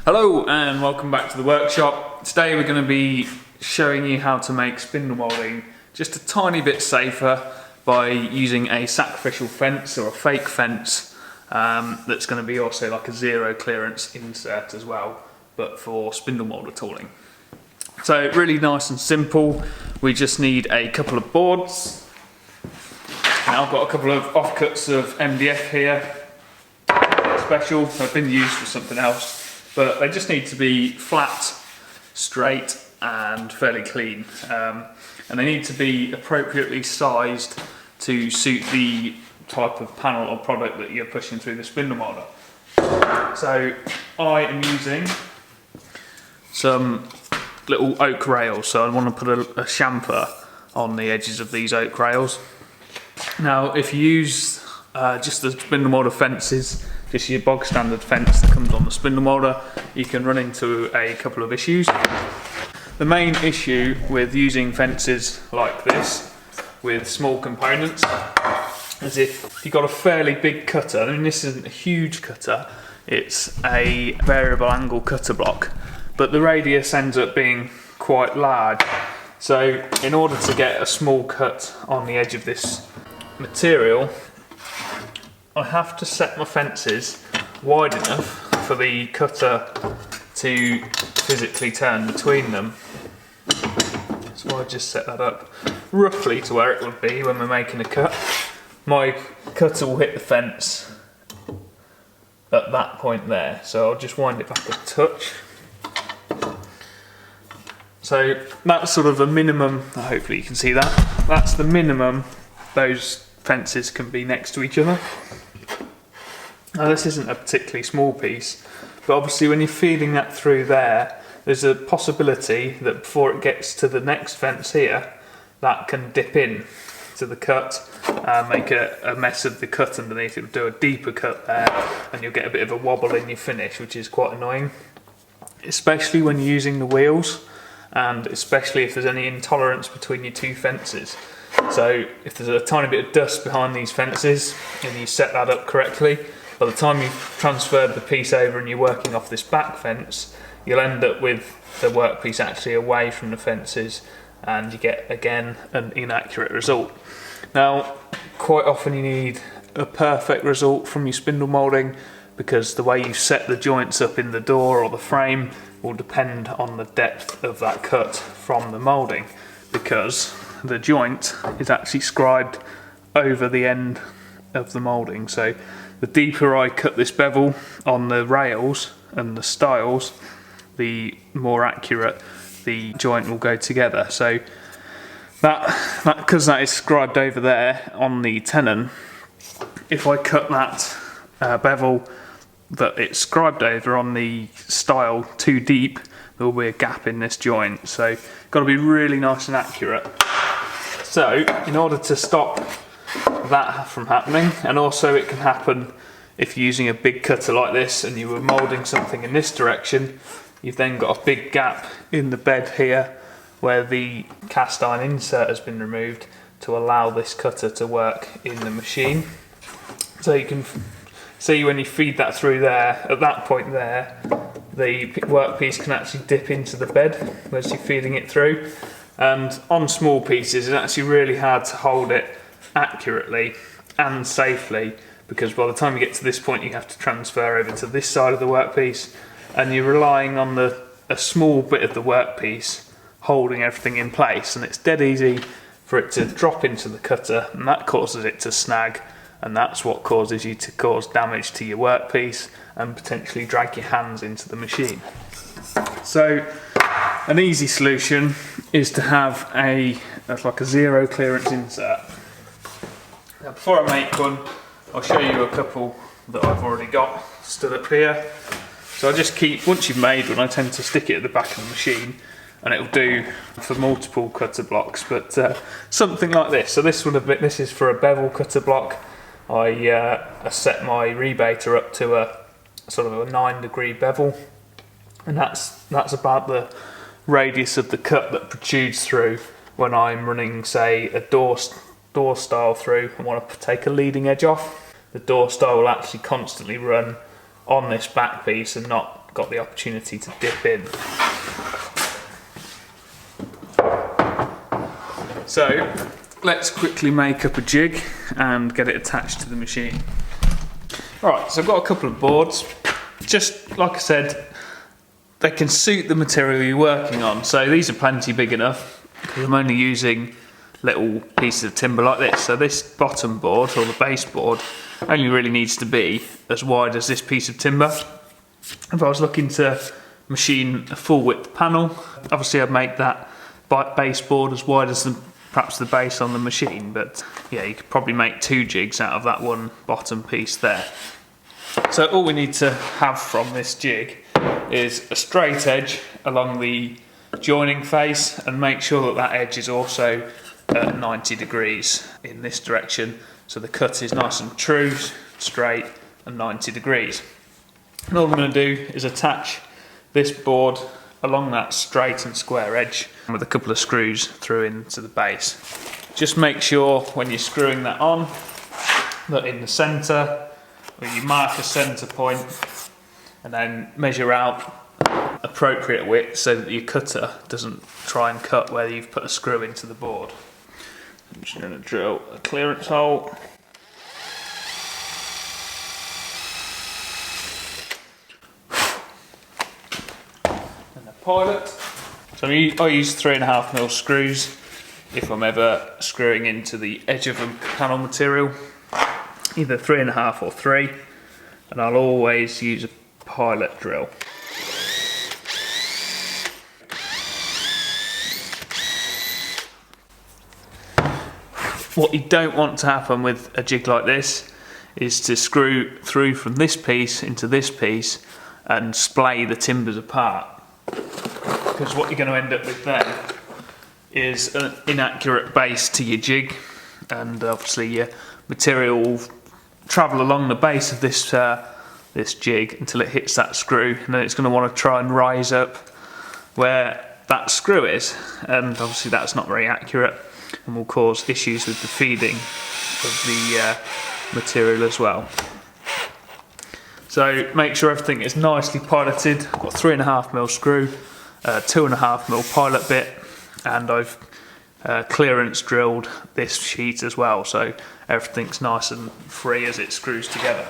Hello and welcome back to the workshop. Today we're going to be showing you how to make spindle moulding just a tiny bit safer by using a sacrificial fence or a fake fence that's going to be also like a zero clearance insert as well, but for spindle moulder tooling. So really nice and simple. We just need a couple of boards. Now I've got a couple of offcuts of MDF here, special, they've been used for something else. But they just need to be flat, straight and fairly clean. And they need to be appropriately sized to suit the type of panel or product that you're pushing through the spindle moulder. So I am using some little oak rails. So I want to put a chamfer on the edges of these oak rails. Now if you use just the spindle moulder fences, just your bog standard fence that comes on the spindle moulder, you can run into a couple of issues. The main issue with using fences like this with small components is if you've got a fairly big cutter. I mean, this isn't a huge cutter, it's a variable angle cutter block, but the radius ends up being quite large. So in order to get a small cut on the edge of this material, I have to set my fences wide enough for the cutter to physically turn between them. So I just set that up roughly to where it would be when we're making a cut. My cutter will hit the fence at that point there, so I'll just wind it back a touch. So that's sort of a minimum, hopefully you can see that, that's the minimum those fences can be next to each other. Now this isn't a particularly small piece, but obviously when you're feeding that through there, there's a possibility that before it gets to the next fence here, that can dip in to the cut and make a mess of the cut underneath. It'll do a deeper cut there and you'll get a bit of a wobble in your finish, which is quite annoying. Especially when you're using the wheels, and especially if there's any intolerance between your two fences. So if there's a tiny bit of dust behind these fences and you set that up correctly, by the time you've transferred the piece over and you're working off this back fence, you'll end up with the workpiece actually away from the fences and you get, again, an inaccurate result. Now, quite often you need a perfect result from your spindle moulding because the way you set the joints up in the door or the frame will depend on the depth of that cut from the moulding, because the joint is actually scribed over the end of the moulding. So the deeper I cut this bevel on the rails and the stiles, the more accurate the joint will go together. So that because that is scribed over there on the tenon, if I cut that bevel that it's scribed over on the stile too deep, there will be a gap in this joint. So got to be really nice and accurate. So in order to stop that from happening, and also it can happen if you're using a big cutter like this and you were moulding something in this direction, you've then got a big gap in the bed here where the cast iron insert has been removed to allow this cutter to work in the machine. So you can see when you feed that through there, at that point there, the workpiece can actually dip into the bed as you're feeding it through. And on small pieces, it's actually really hard to hold it accurately and safely, because by the time you get to this point you have to transfer over to this side of the workpiece and you're relying on a small bit of the workpiece holding everything in place, and it's dead easy for it to drop into the cutter and that causes it to snag, and that's what causes you to cause damage to your workpiece and potentially drag your hands into the machine. So an easy solution is to have like a zero clearance insert. Now before I make one, I'll show you a couple that I've already got stood up here. So I just keep, once you've made one, I tend to stick it at the back of the machine and it'll do for multiple cutter blocks, but something like this. So this is for a bevel cutter block. I set my rebater up to a sort of a 9-degree bevel, and that's about the radius of the cut that protrudes through when I'm running, say, a door stile through and want to take a leading edge off. The door stile will actually constantly run on this back piece and not got the opportunity to dip in. So let's quickly make up a jig and get it attached to the machine. Alright, so I've got a couple of boards. Just like I said, they can suit the material you're working on. So these are plenty big enough because I'm only using little pieces of timber like this. So this bottom board, or the base board, only really needs to be as wide as this piece of timber. If I was looking to machine a full width panel, obviously I'd make that base board as wide as perhaps the base on the machine, but yeah, you could probably make 2 jigs out of that one bottom piece there. So all we need to have from this jig is a straight edge along the joining face, and make sure that that edge is also at 90 degrees in this direction, so the cut is nice and true, straight and 90 degrees. And all I'm going to do is attach this board along that straight and square edge with a couple of screws through into the base. Just make sure when you're screwing that on that in the centre, you mark a centre point and then measure out appropriate width so that your cutter doesn't try and cut where you've put a screw into the board. I'm just going to drill a clearance hole. And a pilot. So I use 3.5mm screws if I'm ever screwing into the edge of a panel material, either 3.5 or 3, and I'll always use a pilot drill. What you don't want to happen with a jig like this is to screw through from this piece into this piece and splay the timbers apart, because what you're going to end up with then is an inaccurate base to your jig, and obviously your material will travel along the base of this this jig until it hits that screw, and then it's going to want to try and rise up where that screw is, and obviously that's not very accurate and will cause issues with the feeding of the material as well. So make sure everything is nicely piloted. I've got 3.5mm screw, 2.5mm pilot bit, and I've clearance drilled this sheet as well, so everything's nice and free as it screws together.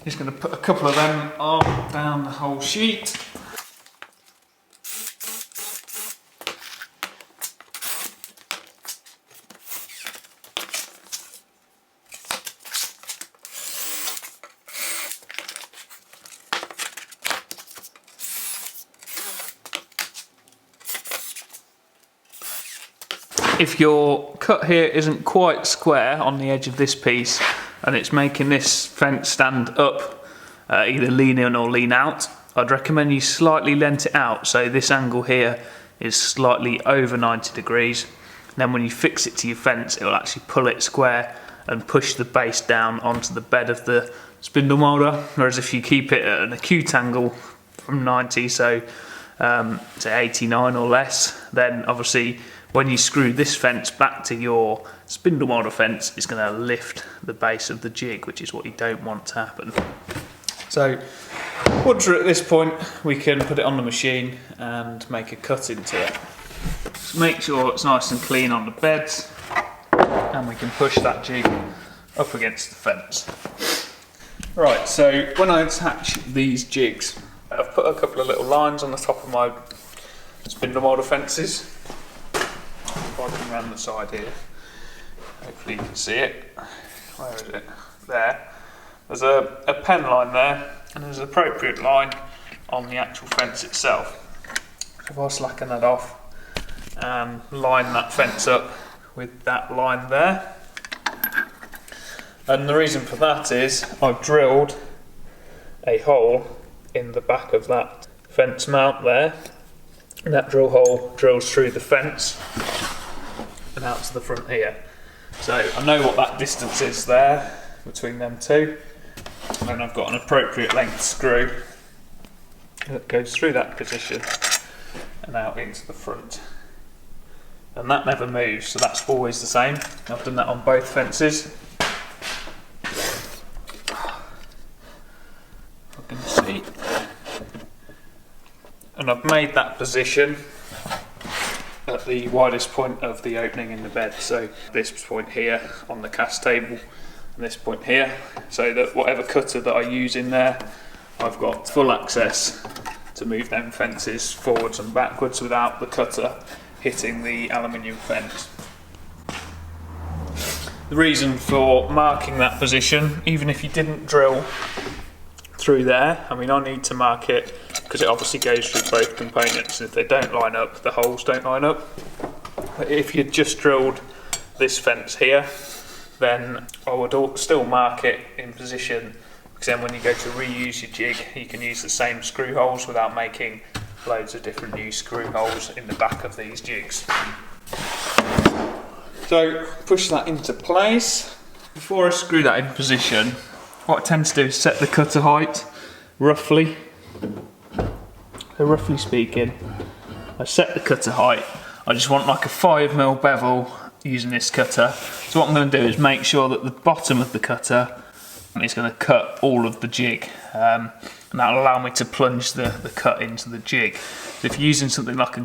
Just going to put a couple of them on down the whole sheet. If your cut here isn't quite square on the edge of this piece and it's making this fence stand up, either lean in or lean out, I'd recommend you slightly lent it out so this angle here is slightly over 90 degrees. And then when you fix it to your fence, it will actually pull it square and push the base down onto the bed of the spindle moulder. Whereas if you keep it at an acute angle from 90, so to 89 or less, then obviously when you screw this fence back to your spindle moulder fence, it's going to lift the base of the jig, which is what you don't want to happen. So once we're at this point, we can put it on the machine and make a cut into it. So make sure it's nice and clean on the beds, and we can push that jig up against the fence. Right, so when I attach these jigs, I've put a couple of little lines on the top of my spindle moulder fences. If I come around the side here, hopefully you can see it. Where is it? There. There's a pen line there, and there's an appropriate line on the actual fence itself. So if I slacken that off and line that fence up with that line there. And the reason for that is I've drilled a hole in the back of that fence mount there, and that drill hole drills through the fence and out to the front here. So I know what that distance is there between them two, and then I've got an appropriate length screw that goes through that position and out into the front, and that never moves, so that's always the same. I've done that on both fences. I can see. And I've made that position at the widest point of the opening in the bed, so this point here on the cast table and this point here, so that whatever cutter that I use in there, I've got full access to move them fences forwards and backwards without the cutter hitting the aluminium fence. The reason for marking that position, even if you didn't drill through there, I mean I need to mark it because it obviously goes through both components, and if they don't line up, the holes don't line up. But if you just drilled this fence here, then I would still mark it in position, because then when you go to reuse your jig, you can use the same screw holes without making loads of different new screw holes in the back of these jigs. So push that into place. Before I screw that in position, what I tend to do is set the cutter height roughly. So roughly speaking, I set the cutter height. I just want like a 5mm bevel using this cutter. So what I'm going to do is make sure that the bottom of the cutter is going to cut all of the jig. And that'll allow me to plunge the cut into the jig. So if you're using something like a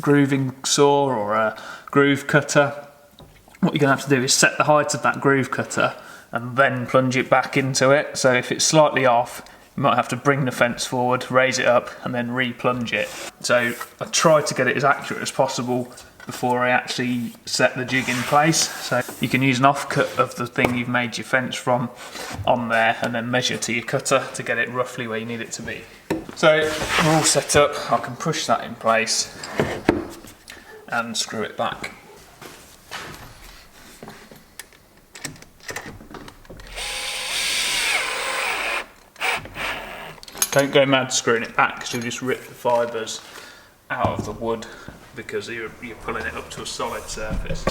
grooving saw or a groove cutter, what you're going to have to do is set the height of that groove cutter and then plunge it back into it. So if it's slightly off, you might have to bring the fence forward, raise it up and then re-plunge it. So I try to get it as accurate as possible before I actually set the jig in place. So you can use an offcut of the thing you've made your fence from on there and then measure to your cutter to get it roughly where you need it to be. So we're all set up, I can push that in place and screw it back. Don't go mad screwing it back because you'll just rip the fibres out of the wood because you're pulling it up to a solid surface.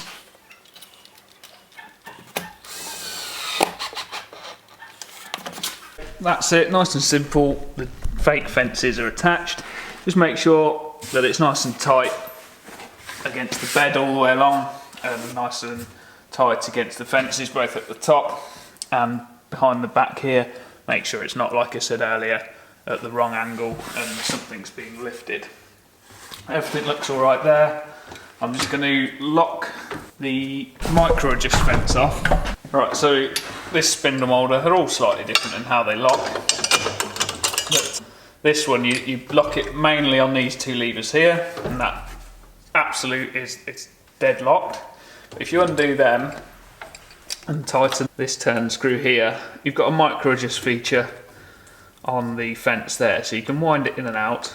That's it, nice and simple. The fake fences are attached. Just make sure that it's nice and tight against the bed all the way along and nice and tight against the fences both at the top and behind the back here. Make sure it's not, like I said earlier, at the wrong angle and something's being lifted. Everything looks all right there. I'm just going to lock the micro adjust fence off. Right, so this spindle moulder, they're all slightly different in how they lock. But this one, you lock it mainly on these two levers here, and that absolute it's dead locked. But if you undo them and tighten this turn screw here, you've got a micro adjust feature on the fence there, so you can wind it in and out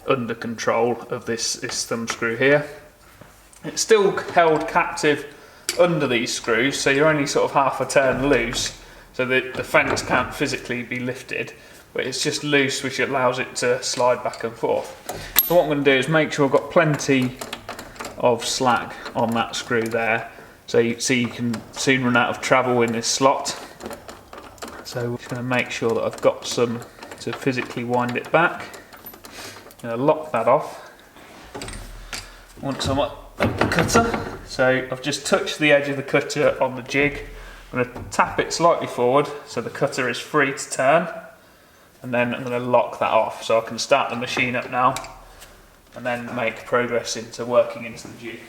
under control of this thumb screw here. It's still held captive under these screws, so you're only sort of half a turn loose, so that the fence can't physically be lifted, but it's just loose, which allows it to slide back and forth. So what I'm going to do is make sure I've got plenty of slack on that screw there, so you can soon run out of travel in this slot. So we're just going to make sure that I've got some to physically wind it back. I'm going to lock that off once I'm at the cutter. So I've just touched the edge of the cutter on the jig. I'm going to tap it slightly forward so the cutter is free to turn, and then I'm going to lock that off so I can start the machine up now and then make progress into working into the jig.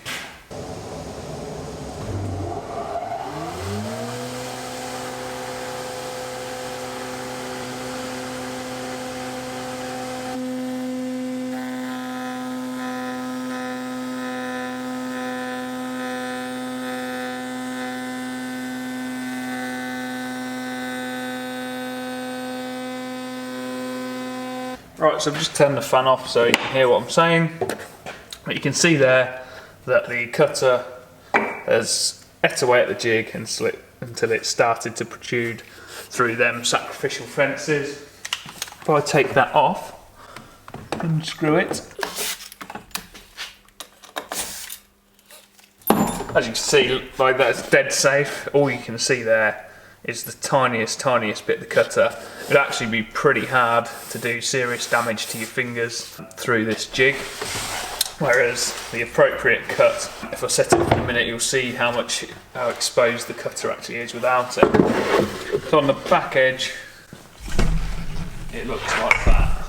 Right, so I've just turned the fan off so you can hear what I'm saying. But you can see there that the cutter has ate away at the jig until it started to protrude through them sacrificial fences. If I take that off and screw it, as you can see, like that's dead safe. All you can see there is the tiniest bit of the cutter. It would actually be pretty hard to do serious damage to your fingers through this jig, whereas the appropriate cut, if I set it for a minute, you'll see how exposed the cutter actually is without it. So on the back edge, it looks like that.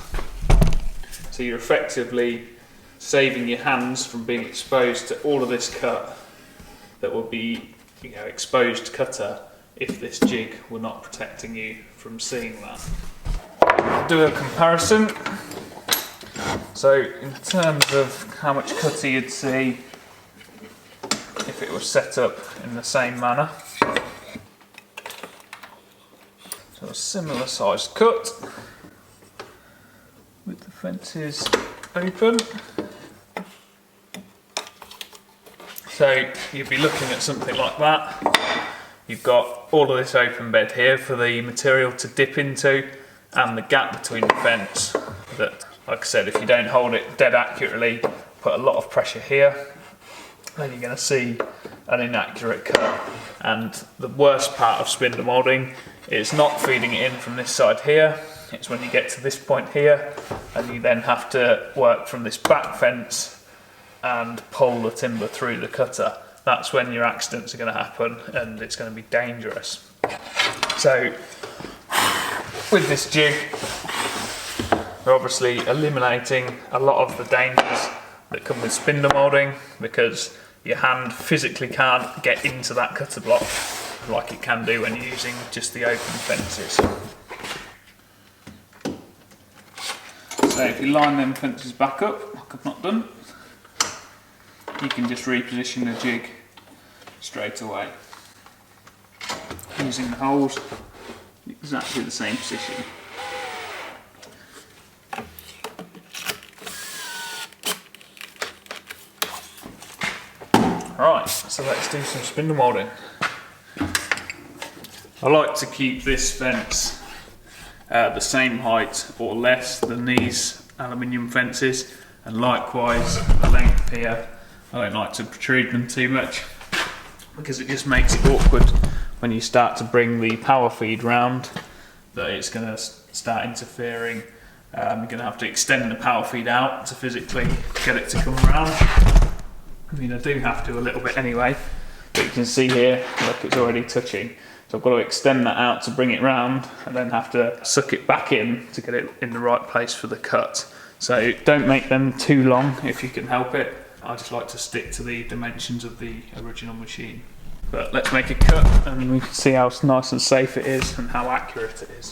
So you're effectively saving your hands from being exposed to all of this cut that would be, you know, exposed cutter if this jig were not protecting you from seeing that. I'll do a comparison. So in terms of how much cutter you'd see if it was set up in the same manner. So a similar sized cut with the fences open. So you'd be looking at something like that. You've got all of this open bed here for the material to dip into, and the gap between the fence that, like I said, if you don't hold it dead accurately, put a lot of pressure here, then you're going to see an inaccurate cut. And the worst part of spindle moulding is not feeding it in from this side here. It's when you get to this point here and you then have to work from this back fence and pull the timber through the cutter. That's when your accidents are going to happen and it's going to be dangerous. So with this jig, we're obviously eliminating a lot of the dangers that come with spindle moulding, because your hand physically can't get into that cutter block like it can do when you're using just the open fences. So if you line them fences back up, like I've not done, you can just reposition the jig straight away using the holes in exactly the same position. Right, so let's do some spindle moulding. I like to keep this fence the same height or less than these aluminium fences, and likewise the length here. I don't like to protrude them too much because it just makes it awkward when you start to bring the power feed round, that it's going to start interfering. You're going to have to extend the power feed out to physically get it to come around. I mean, I do have to a little bit anyway, but you can see here, look, it's already touching. So I've got to extend that out to bring it round and then have to suck it back in to get it in the right place for the cut. So don't make them too long if you can help it. I just like to stick to the dimensions of the original machine. But let's make a cut and we can see how nice and safe it is and how accurate it is.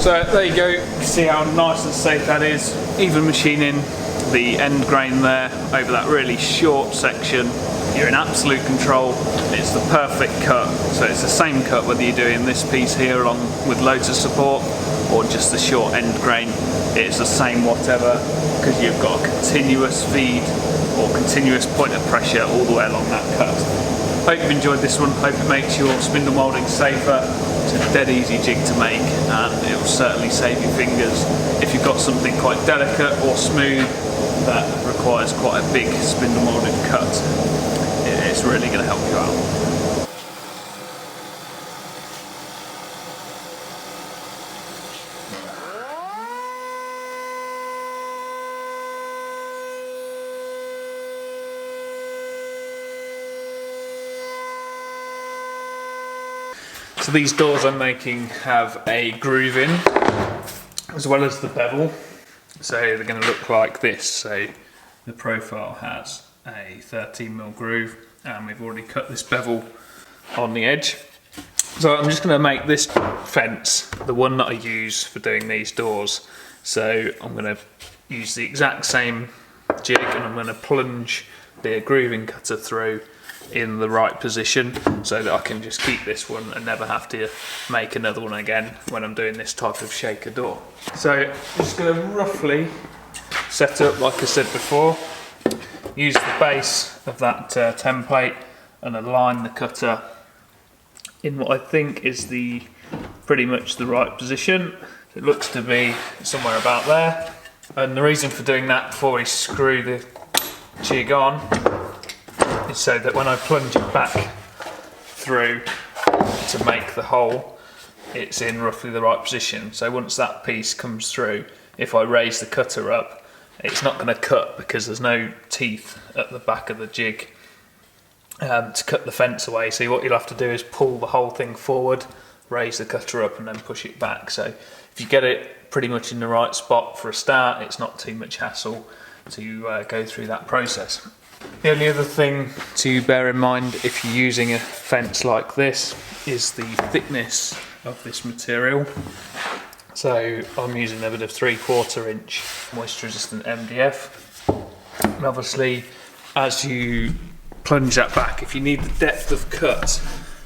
So there you go, you can see how nice and safe that is. Even machining the end grain there over that really short section, you're in absolute control. It's the perfect cut. So it's the same cut whether you're doing this piece here along with loads of support or just the short end grain. It's the same whatever, because you've got a continuous feed or continuous point of pressure all the way along that cut. Hope you've enjoyed this one. Hope it makes your spindle moulding safer. It's a dead easy jig to make and it will certainly save your fingers if you've got something quite delicate or smooth that requires quite a big spindle moulding cut. It's really going to help you out. So these doors I'm making have a groove in, as well as the bevel. So they're going to look like this. So the profile has a 13mm groove, and we've already cut this bevel on the edge. So I'm just going to make this fence the one that I use for doing these doors. So I'm going to use the exact same jig, and I'm going to plunge the grooving cutter through in the right position so that I can just keep this one and never have to make another one again when I'm doing this type of shaker door. So I'm just going to roughly set up like I said before, use the base of that template and align the cutter in what I think is pretty much the right position. It looks to be somewhere about there, and the reason for doing that before we screw the jig on is so that when I plunge it back through to make the hole, it's in roughly the right position. So once that piece comes through, if I raise the cutter up, it's not going to cut because there's no teeth at the back of the jig to cut the fence away. So what you'll have to do is pull the whole thing forward, raise the cutter up and then push it back. So if you get it pretty much in the right spot for a start, it's not too much hassle to go through that process. The only other thing to bear in mind if you're using a fence like this is the thickness of this material. So I'm using a bit of 3/4 inch moisture resistant MDF, and obviously as you plunge that back, if you need the depth of cut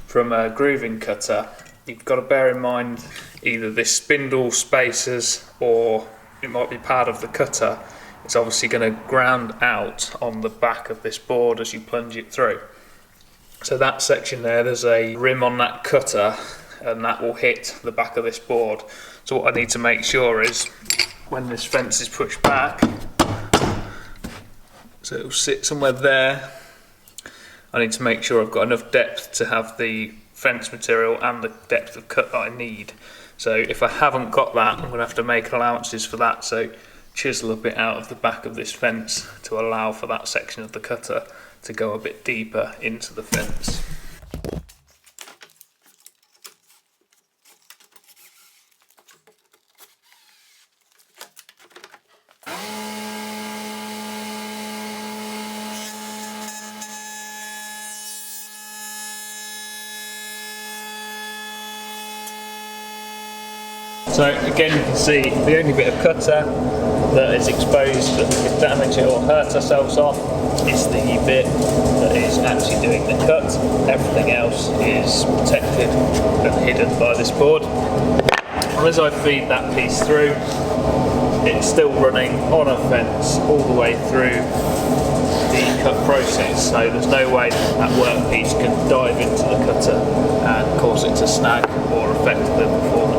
from a grooving cutter, you've got to bear in mind either this spindle spacers or it might be part of the cutter. It's obviously going to ground out on the back of this board as you plunge it through. So that section there's a rim on that cutter and that will hit the back of this board. So what I need to make sure is when this fence is pushed back, so it will sit somewhere there, I need to make sure I've got enough depth to have the fence material and the depth of cut that I need. So if I haven't got that, I'm going to have to make allowances for that. So chisel a bit out of the back of this fence to allow for that section of the cutter to go a bit deeper into the fence. So again you can see the only bit of cutter that is exposed that we can damage it or hurt ourselves on is the bit that is actually doing the cut. Everything else is protected and hidden by this board. And as I feed that piece through, it's still running on a fence all the way through the cut process, so there's no way that workpiece can dive into the cutter and cause it to snag or affect the performance